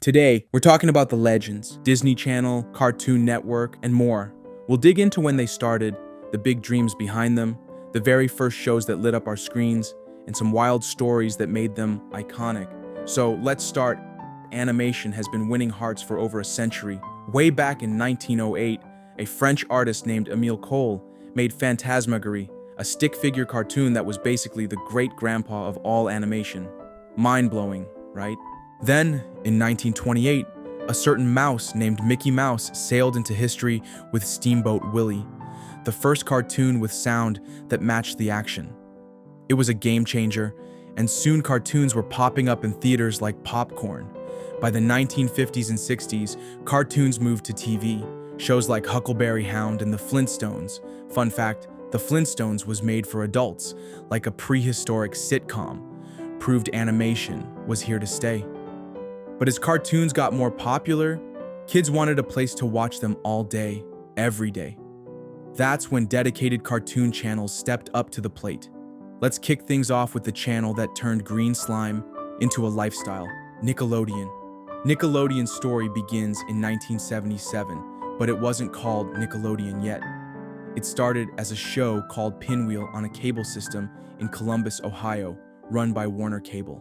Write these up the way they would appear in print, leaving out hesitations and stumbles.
Today, we're talking about the legends, Disney Channel, Cartoon Network, and more. We'll dig into when they started, the big dreams behind them, the very first shows that lit up our screens, and some wild stories that made them iconic. So let's start. Animation has been winning hearts for over a century. Way back in 1908, a French artist named Émile Cole made Phantasmagorie, a stick figure cartoon that was basically the great-grandpa of all animation. Mind-blowing, right? Then, in 1928, a certain mouse named Mickey Mouse sailed into history with Steamboat Willie, the first cartoon with sound that matched the action. It was a game changer, and soon cartoons were popping up in theaters like popcorn. By the 1950s and 60s, cartoons moved to TV. Shows like Huckleberry Hound and The Flintstones. Fun fact, The Flintstones was made for adults, like a prehistoric sitcom. Proved animation was here to stay. But as cartoons got more popular, kids wanted a place to watch them all day, every day. That's when dedicated cartoon channels stepped up to the plate. Let's kick things off with the channel that turned green slime into a lifestyle, Nickelodeon. Nickelodeon's story begins in 1977, but it wasn't called Nickelodeon yet. It started as a show called Pinwheel on a cable system in Columbus, Ohio, run by Warner Cable.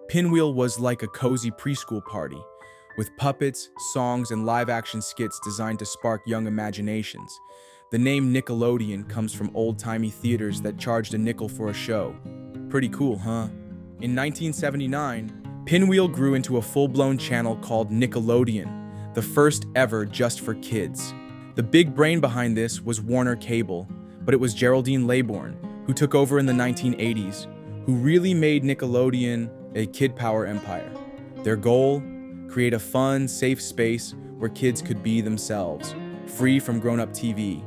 Pinwheel was like a cozy preschool party, with puppets, songs, and live-action skits designed to spark young imaginations. The name Nickelodeon comes from old-timey theaters that charged a nickel for a show. Pretty cool, huh? In 1979, Pinwheel grew into a full-blown channel called Nickelodeon, the first ever just for kids. The big brain behind this was Warner Cable, but it was Geraldine Laybourne, who took over in the 1980s, who really made Nickelodeon a kid power empire. Their goal? Create a fun, safe space where kids could be themselves, free from grown-up TV.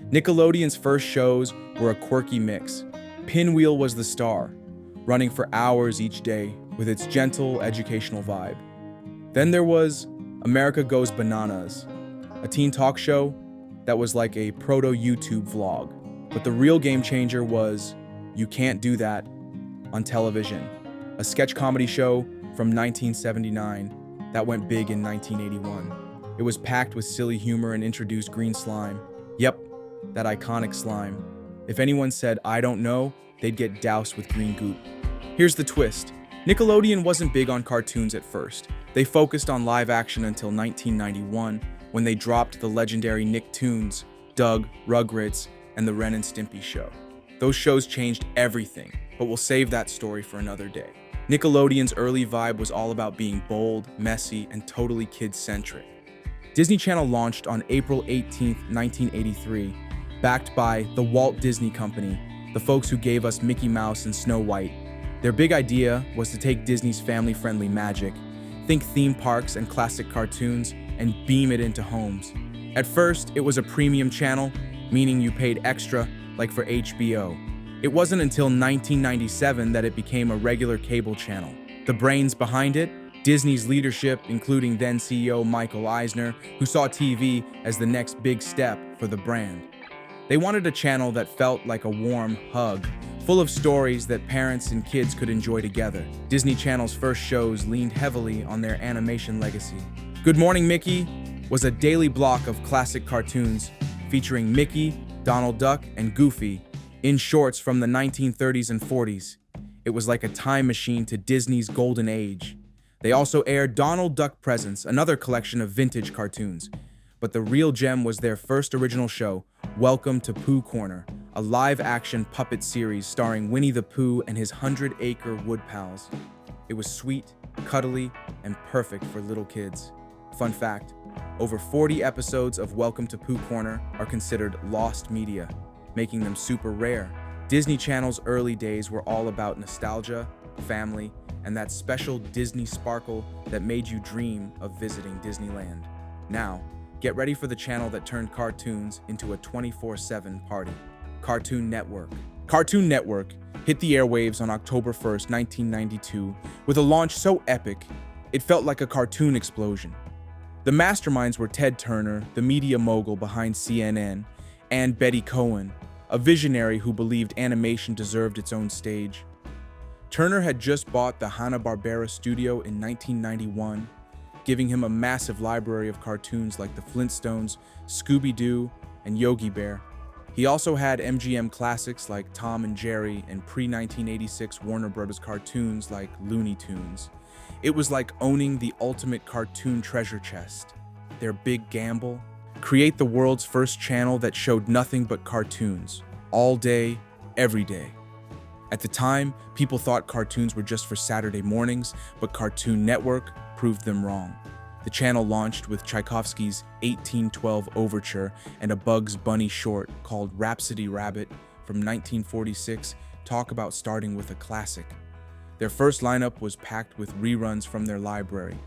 Nickelodeon's first shows were a quirky mix. Pinwheel was the star, running for hours each day with its gentle, educational vibe. Then there was America Goes Bananas, a teen talk show that was like a proto-YouTube vlog. But the real game changer was You Can't Do That on television, a sketch comedy show from 1979 that went big in 1981. It was packed with silly humor and introduced green slime. Yep, that iconic slime. If anyone said, "I don't know," they'd get doused with green goop. Here's the twist. Nickelodeon wasn't big on cartoons at first. They focused on live action until 1991, when they dropped the legendary Nicktoons, Doug, Rugrats, and the Ren and Stimpy show. Those shows changed everything, but we'll save that story for another day. Nickelodeon's early vibe was all about being bold, messy, and totally kid-centric. Disney Channel launched on April 18, 1983, backed by the Walt Disney Company, the folks who gave us Mickey Mouse and Snow White. Their big idea was to take Disney's family-friendly magic, think theme parks and classic cartoons, and beam it into homes. At first, it was a premium channel, meaning you paid extra, like for HBO. It wasn't until 1997 that it became a regular cable channel. The brains behind it? Disney's leadership, including then CEO Michael Eisner, who saw TV as the next big step for the brand. They wanted a channel that felt like a warm hug, full of stories that parents and kids could enjoy together. Disney Channel's first shows leaned heavily on their animation legacy. Good Morning Mickey was a daily block of classic cartoons featuring Mickey, Donald Duck, and Goofy in shorts from the 1930s and 40s. It was like a time machine to Disney's golden age. They also aired Donald Duck Presents, another collection of vintage cartoons. But the real gem was their first original show, Welcome to Pooh Corner, a live-action puppet series starring Winnie the Pooh and his 100-acre wood pals. It was sweet, cuddly, and perfect for little kids. Fun fact, over 40 episodes of Welcome to Pooh Corner are considered lost media, making them super rare. Disney Channel's early days were all about nostalgia, family, and that special Disney sparkle that made you dream of visiting Disneyland. Now, get ready for the channel that turned cartoons into a 24/7 party. Cartoon Network. Cartoon Network hit the airwaves on October 1st, 1992, with a launch so epic, it felt like a cartoon explosion. The masterminds were Ted Turner, the media mogul behind CNN, and Betty Cohen, a visionary who believed animation deserved its own stage. Turner had just bought the Hanna-Barbera studio in 1991, giving him a massive library of cartoons like the Flintstones, Scooby-Doo, and Yogi Bear. He also had MGM classics like Tom and Jerry and pre-1986 Warner Bros. Cartoons like Looney Tunes. It was like owning the ultimate cartoon treasure chest. Their big gamble? Create the world's first channel that showed nothing but cartoons, all day, every day. At the time, people thought cartoons were just for Saturday mornings, but Cartoon Network proved them wrong. The channel launched with Tchaikovsky's 1812 Overture and a Bugs Bunny short called Rhapsody Rabbit from 1946. Talk about starting with a classic. Their first lineup was packed with reruns from their library.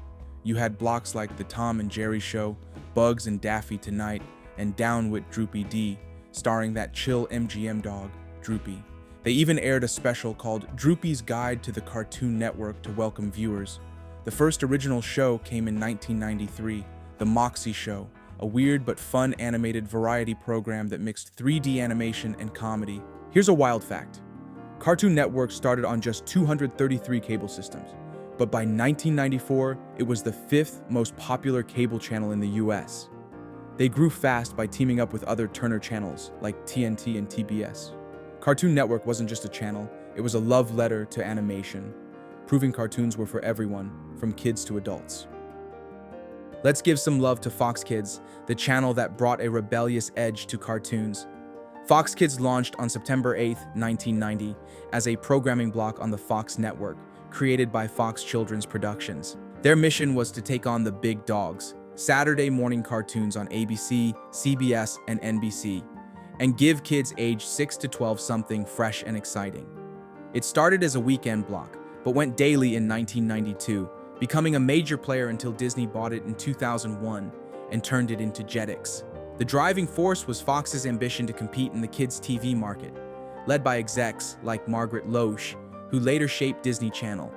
You had blocks like The Tom and Jerry Show, Bugs and Daffy Tonight, and Down with Droopy D, starring that chill MGM dog, Droopy. They even aired a special called Droopy's Guide to the Cartoon Network to welcome viewers. The first original show came in 1993, The Moxie Show, a weird but fun animated variety program that mixed 3D animation and comedy. Here's a wild fact. Cartoon Network started on just 233 cable systems, but by 1994, it was the 5th most popular cable channel in the US. They grew fast by teaming up with other Turner channels like TNT and TBS. Cartoon Network wasn't just a channel, it was a love letter to animation, proving cartoons were for everyone, from kids to adults. Let's give some love to Fox Kids, the channel that brought a rebellious edge to cartoons. Fox Kids launched on September 8, 1990, as a programming block on the Fox network, created by Fox Children's Productions. Their mission was to take on the big dogs, Saturday morning cartoons on ABC, CBS, and NBC, and give kids aged 6 to 12 something fresh and exciting. It started as a weekend block, but went daily in 1992, becoming a major player until Disney bought it in 2001 and turned it into Jetix. The driving force was Fox's ambition to compete in the kids' TV market, led by execs like Margaret Loesch, who later shaped Disney Channel.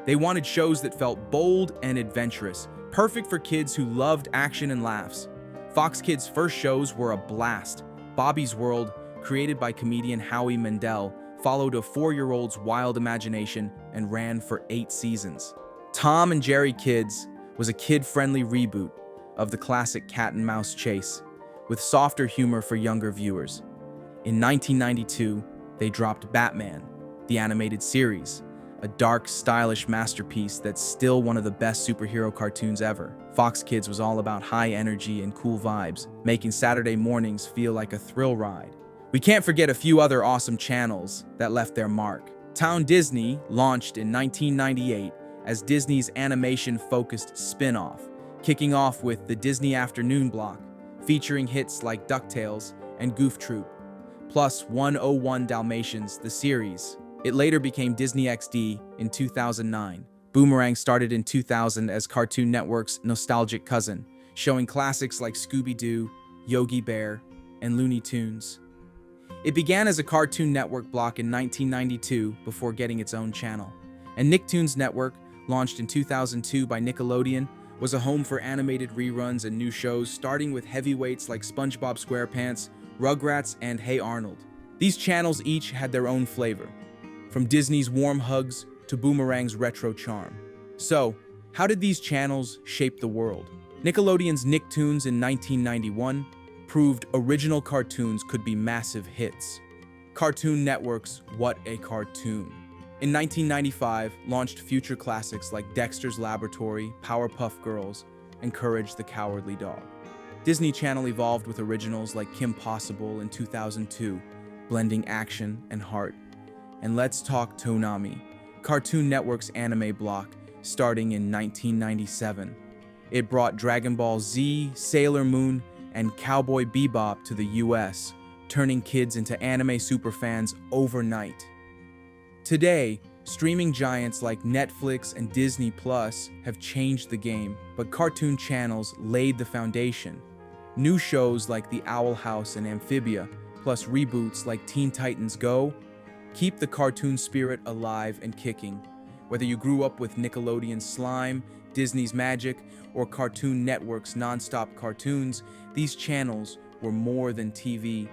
They wanted shows that felt bold and adventurous, perfect for kids who loved action and laughs. Fox Kids' first shows were a blast. Bobby's World, created by comedian Howie Mandel, followed a 4-year-old's wild imagination and ran for 8 seasons. Tom and Jerry Kids was a kid-friendly reboot of the classic cat and mouse chase, with softer humor for younger viewers. In 1992, they dropped Batman, the animated series, a dark, stylish masterpiece that's still one of the best superhero cartoons ever. Fox Kids was all about high energy and cool vibes, making Saturday mornings feel like a thrill ride. We can't forget a few other awesome channels that left their mark. Town Disney launched in 1998 as Disney's animation-focused spin-off, kicking off with the Disney Afternoon block, featuring hits like DuckTales and Goof Troop, plus 101 Dalmatians, the series. It later became Disney XD in 2009. Boomerang started in 2000 as Cartoon Network's nostalgic cousin, showing classics like Scooby-Doo, Yogi Bear, and Looney Tunes. It began as a Cartoon Network block in 1992 before getting its own channel. And Nicktoons Network, launched in 2002 by Nickelodeon, was a home for animated reruns and new shows, starting with heavyweights like SpongeBob SquarePants, Rugrats, and Hey Arnold. These channels each had their own flavor, from Disney's warm hugs to Boomerang's retro charm. So, how did these channels shape the world? Nickelodeon's Nicktoons in 1991 proved original cartoons could be massive hits. Cartoon Network's What a Cartoon. In 1995, launched future classics like Dexter's Laboratory, Powerpuff Girls, and Courage the Cowardly Dog. Disney Channel evolved with originals like Kim Possible in 2002, blending action and heart. And let's talk Toonami, Cartoon Network's anime block, starting in 1997. It brought Dragon Ball Z, Sailor Moon, and Cowboy Bebop to the US, turning kids into anime superfans overnight. Today, streaming giants like Netflix and Disney Plus have changed the game, but cartoon channels laid the foundation. New shows like The Owl House and Amphibia, plus reboots like Teen Titans Go, keep the cartoon spirit alive and kicking. Whether you grew up with Nickelodeon's Slime, Disney's Magic, or Cartoon Network's non-stop cartoons, these channels were more than TV.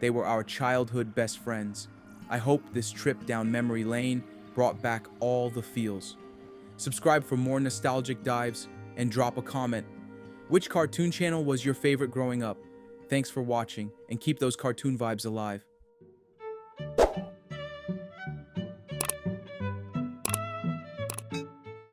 They were our childhood best friends. I hope this trip down memory lane brought back all the feels. Subscribe for more nostalgic dives. and drop a comment. Which cartoon channel was your favorite growing up? Thanks for watching, and keep those cartoon vibes alive.